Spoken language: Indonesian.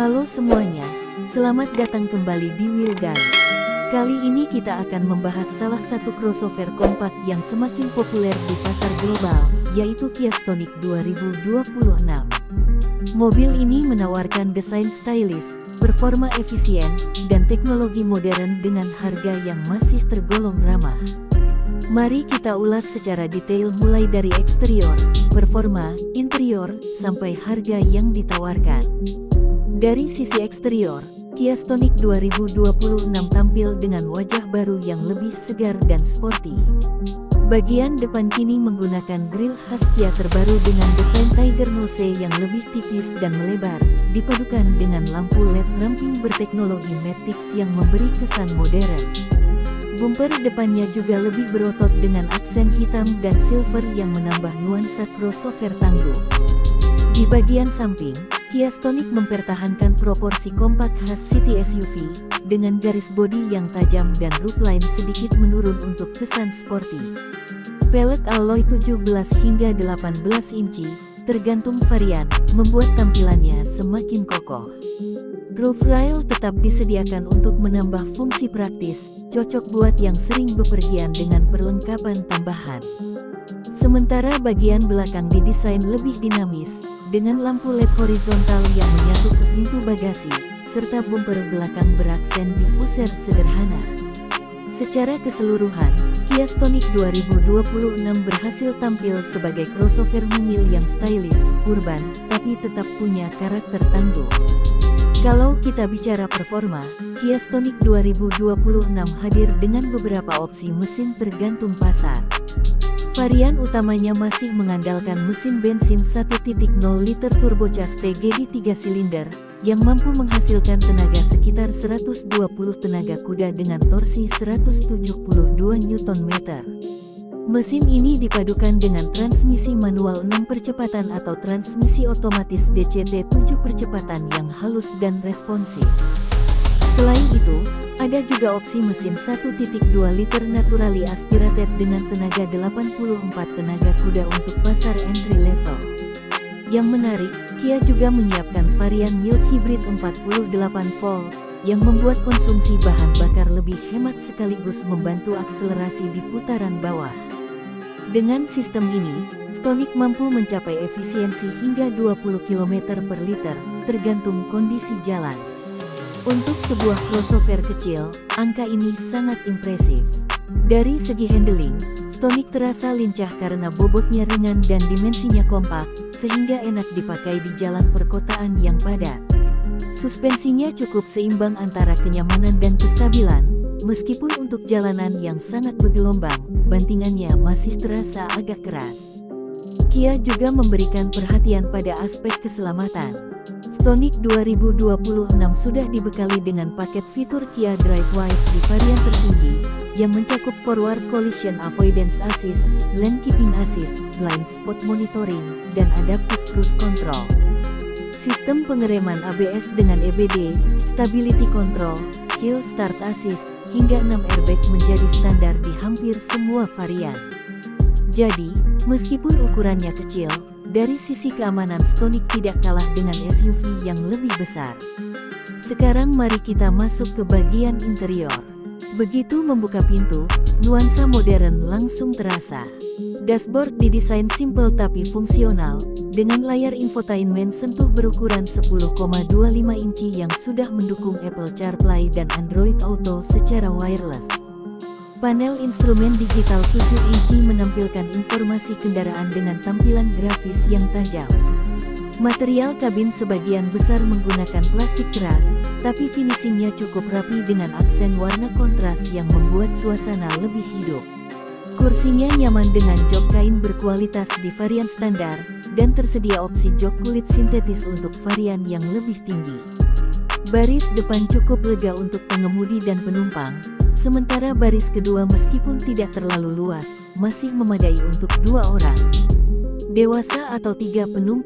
Halo semuanya, selamat datang kembali di Wildai. Kali ini kita akan membahas salah satu crossover kompak yang semakin populer di pasar global, yaitu Kia Stonic 2026. Mobil ini menawarkan desain stylish, performa efisien, dan teknologi modern dengan harga yang masih tergolong ramah. Mari kita ulas secara detail mulai dari eksterior, performa, interior, sampai harga yang ditawarkan. Dari sisi eksterior, Kia Stonic 2026 tampil dengan wajah baru yang lebih segar dan sporty. Bagian depan kini menggunakan grill khas Kia terbaru dengan desain Tiger Nose yang lebih tipis dan melebar, dipadukan dengan lampu LED ramping berteknologi Matrix yang memberi kesan modern. Bumper depannya juga lebih berotot dengan aksen hitam dan silver yang menambah nuansa crossover tangguh. Di bagian samping, Kia Stonic mempertahankan proporsi kompak khas city SUV, dengan garis bodi yang tajam dan roofline sedikit menurun untuk kesan sporty. Pelek alloy 17 hingga 18 inci, tergantung varian, membuat tampilannya semakin kokoh. Roof rail tetap disediakan untuk menambah fungsi praktis, cocok buat yang sering bepergian dengan perlengkapan tambahan. Sementara bagian belakang didesain lebih dinamis, dengan lampu LED horizontal yang menyatu ke pintu bagasi, serta bumper belakang beraksen diffuser sederhana. Secara keseluruhan, Kia Stonic 2026 berhasil tampil sebagai crossover mungil yang stylish, urban, tapi tetap punya karakter tangguh. Kalau kita bicara performa, Kia Stonic 2026 hadir dengan beberapa opsi mesin tergantung pasar. Varian utamanya masih mengandalkan mesin bensin 1.0 liter turbocharged TGD 3 silinder, yang mampu menghasilkan tenaga sekitar 120 tenaga kuda dengan torsi 172 Nm. Mesin ini dipadukan dengan transmisi manual 6 percepatan atau transmisi otomatis DCT 7 percepatan yang halus dan responsif. Selain itu, ada juga opsi mesin 1.2 liter naturally aspirated dengan tenaga 84 tenaga kuda untuk pasar entry level. Yang menarik, Kia juga menyiapkan varian mild hybrid 48 volt, yang membuat konsumsi bahan bakar lebih hemat sekaligus membantu akselerasi di putaran bawah. Dengan sistem ini, Stonic mampu mencapai efisiensi hingga 20 km per liter, tergantung kondisi jalan. Untuk sebuah crossover kecil, angka ini sangat impresif. Dari segi handling, Stonic terasa lincah karena bobotnya ringan dan dimensinya kompak, sehingga enak dipakai di jalan perkotaan yang padat. Suspensinya cukup seimbang antara kenyamanan dan kestabilan, meskipun untuk jalanan yang sangat bergelombang, bantingannya masih terasa agak keras. Kia juga memberikan perhatian pada aspek keselamatan. Stonic 2026 sudah dibekali dengan paket fitur Kia DriveWise di varian tertinggi, yang mencakup forward collision avoidance assist, lane keeping assist, blind spot monitoring, dan adaptive cruise control. Sistem pengereman ABS dengan EBD, stability control, hill start assist, hingga 6 airbag menjadi standar di hampir semua varian. Jadi, meskipun ukurannya kecil, dari sisi keamanan Stonic tidak kalah dengan SUV yang lebih besar. Sekarang mari kita masuk ke bagian interior. Begitu membuka pintu, nuansa modern langsung terasa. Dashboard didesain simple tapi fungsional, dengan layar infotainment sentuh berukuran 10,25 inci yang sudah mendukung Apple CarPlay dan Android Auto secara wireless. Panel instrumen digital 7 inci menampilkan informasi kendaraan dengan tampilan grafis yang tajam. Material kabin sebagian besar menggunakan plastik keras, tapi finishingnya cukup rapi dengan aksen warna kontras yang membuat suasana lebih hidup. Kursinya nyaman dengan jok kain berkualitas di varian standar, dan tersedia opsi jok kulit sintetis untuk varian yang lebih tinggi. Baris depan cukup lega untuk pengemudi dan penumpang, sementara baris kedua meskipun tidak terlalu luas, masih memadai untuk 2 orang. Dewasa atau 3 penumpang.